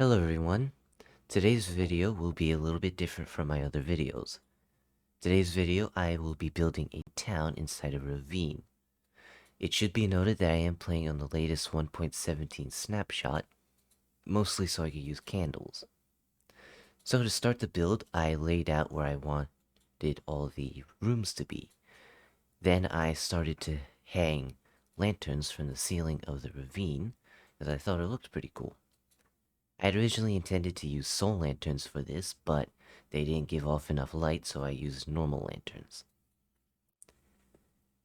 Hello everyone. Today's video will be a little bit different from my other videos. Today's video I will be building a town inside a ravine. It should be noted that I am playing on the latest 1.17 snapshot, mostly so I could use candles. So to start the build, I laid out where I wanted all the rooms to be. Then I started to hang lanterns from the ceiling of the ravine, as I thought it looked pretty cool. I'd originally intended to use soul lanterns for this, but they didn't give off enough light, so I used normal lanterns.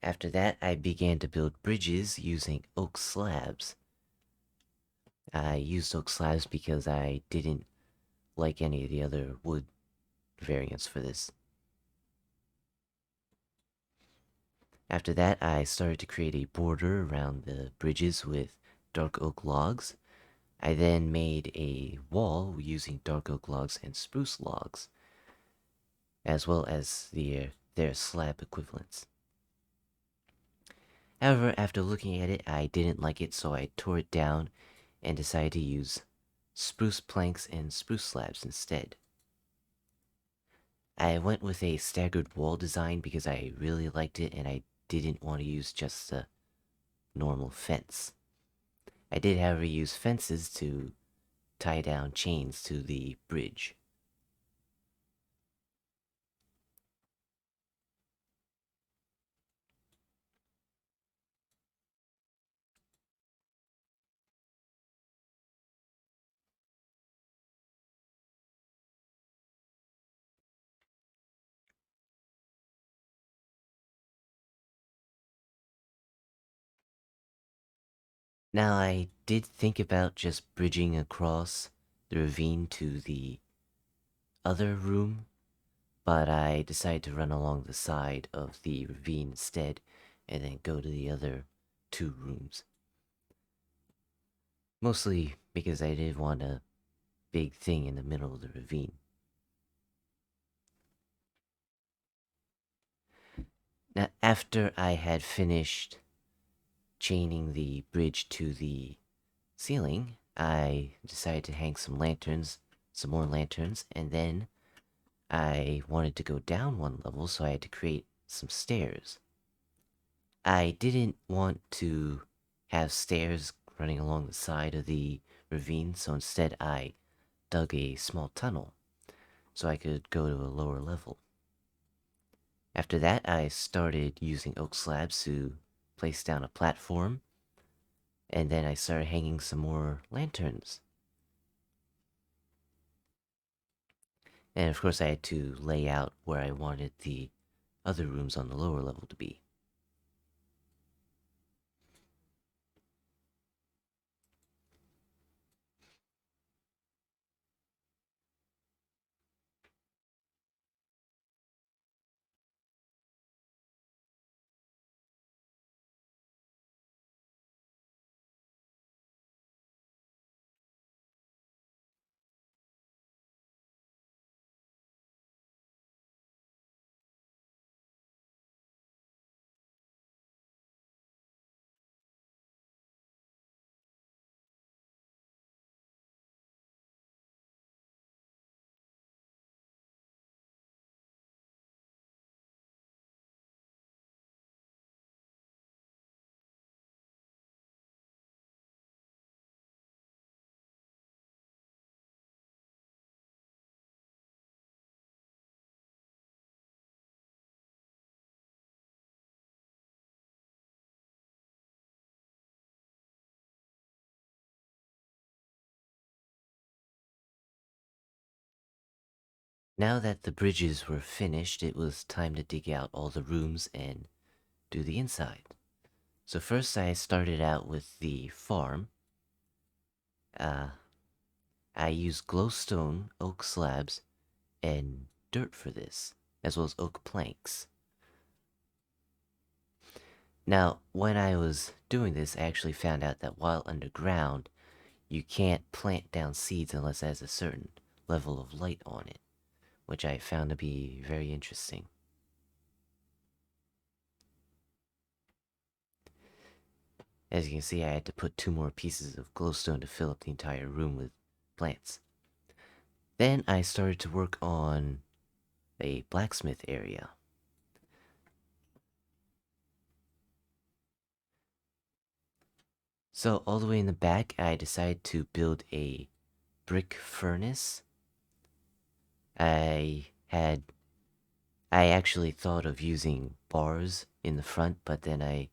After that, I began to build bridges using oak slabs. I used oak slabs because I didn't like any of the other wood variants for this. After that, I started to create a border around the bridges with dark oak logs. I then made a wall using dark oak logs and spruce logs, as well as their slab equivalents. However, after looking at it, I didn't like it, so I tore it down and decided to use spruce planks and spruce slabs instead. I went with a staggered wall design because I really liked it and I didn't want to use just a normal fence. I did, however, use fences to tie down chains to the bridge. Now, I did think about just bridging across the ravine to the other room, but I decided to run along the side of the ravine instead and then go to the other two rooms. Mostly because I did want a big thing in the middle of the ravine. Now, after I had finished chaining the bridge to the ceiling, I decided to hang some more lanterns, and then I wanted to go down one level, so I had to create some stairs. I didn't want to have stairs running along the side of the ravine, so instead I dug a small tunnel so I could go to a lower level. After that, I started using oak slabs to place down a platform, and then I started hanging some more lanterns. And of course, I had to lay out where I wanted the other rooms on the lower level to be. Now that the bridges were finished, it was time to dig out all the rooms and do the inside. So first I started out with the farm. Uh, I used glowstone, oak slabs, and dirt for this, as well as oak planks. Now, when I was doing this, I actually found out that while underground, you can't plant down seeds unless it has a certain level of light on it, which I found to be very interesting. As you can see, I had to put 2 more pieces of glowstone to fill up the entire room with plants. Then I started to work on a blacksmith area. So, all the way in the back, I decided to build a brick furnace. I had I actually thought of using bars in the front, but then I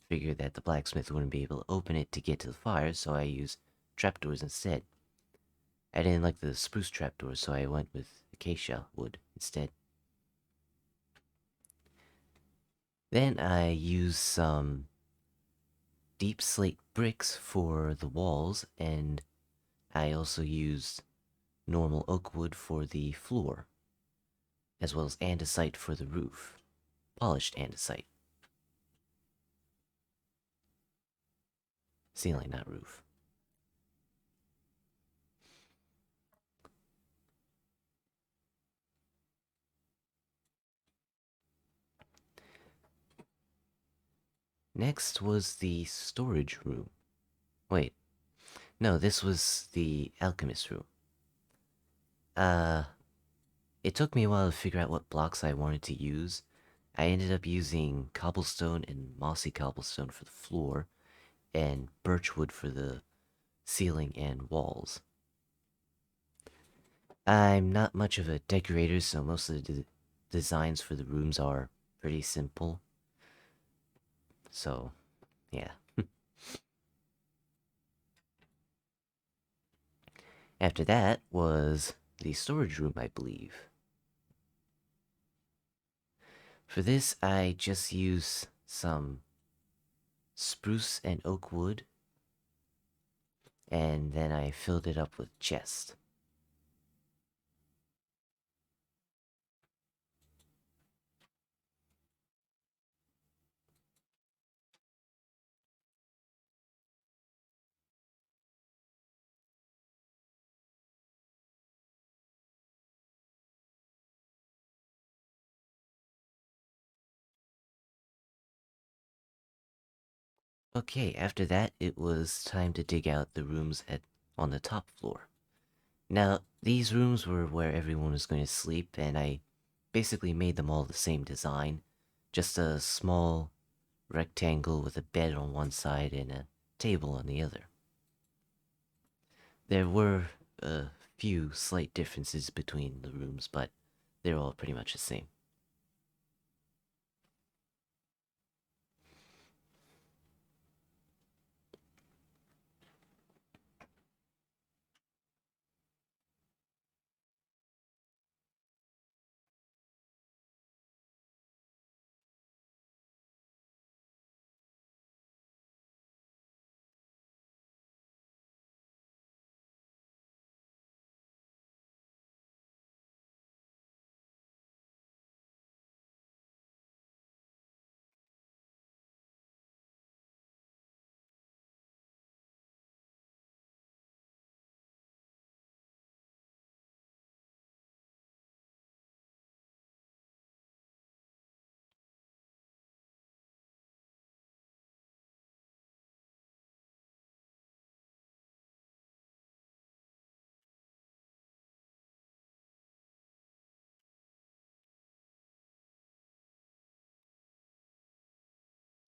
figured that the blacksmith wouldn't be able to open it to get to the fire, so I used trapdoors instead. I didn't like the spruce trapdoors, so I went with acacia wood instead. Then I used some deep slate bricks for the walls, and I also used normal oak wood for the floor, as well as andesite for the roof. Polished andesite. Ceiling, not roof. Next was the storage room. Wait, no, this was the alchemist room. Uh, it took me a while to figure out what blocks I wanted to use. I ended up using cobblestone and mossy cobblestone for the floor, and birchwood for the ceiling and walls. I'm not much of a decorator, so most of the designs for the rooms are pretty simple. So, yeah. After that was the storage room, I believe. For this, I just use some spruce and oak wood, and then I filled it up with chest. Okay, after that, it was time to dig out the rooms on the top floor. Now, these rooms were where everyone was going to sleep, and I basically made them all the same design. Just a small rectangle with a bed on one side and a table on the other. There were a few slight differences between the rooms, but they're all pretty much the same.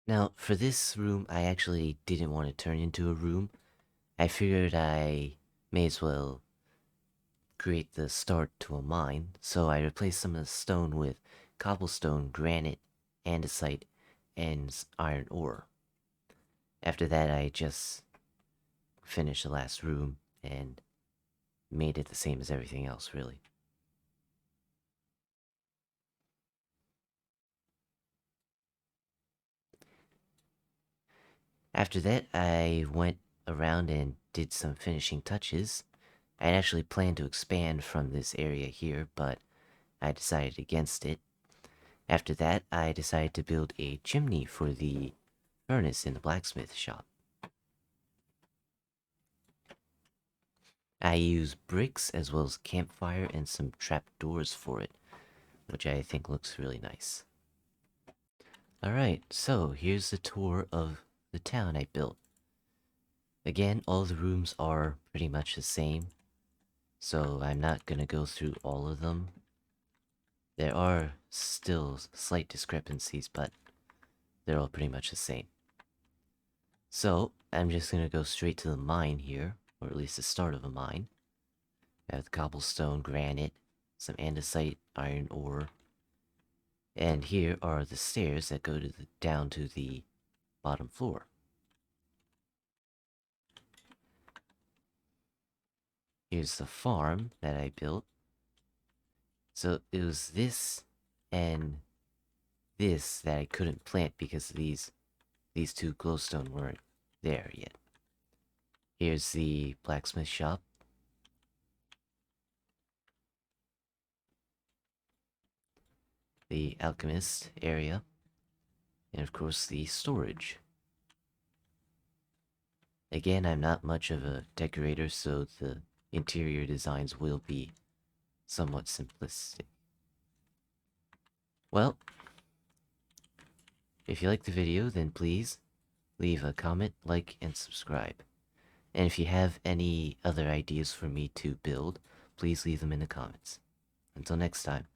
Now, for this room, I actually didn't want to turn into a room. I figured I may as well create the start to a mine, so I replaced some of the stone with cobblestone, granite, andesite, and iron ore. After that, I just finished the last room and made it the same as everything else, really. After that, I went around and did some finishing touches. I actually planned to expand from this area here, but I decided against it. After that, I decided to build a chimney for the furnace in the blacksmith shop. I used bricks as well as campfire and some trapdoors for it, which I think looks really nice. Alright, so here's the tour of the town I built. Again, all the rooms are pretty much the same. so I'm not gonna go through all of them. There are still slight discrepancies, but they're all pretty much the same. So, I'm just gonna go straight to the mine here, or at least the start of a mine. I have cobblestone, granite, some andesite, iron ore, and here are the stairs that go down to the bottom floor. Here's the farm that I built. So it was this and this that I couldn't plant because these two glowstone weren't there yet. Here's the blacksmith shop. The alchemist area. And of course the storage. Again, I'm not much of a decorator, so the interior designs will be somewhat simplistic. Well, if you liked the video, then please leave a comment, like, and subscribe. And if you have any other ideas for me to build, please leave them in the comments. Until next time.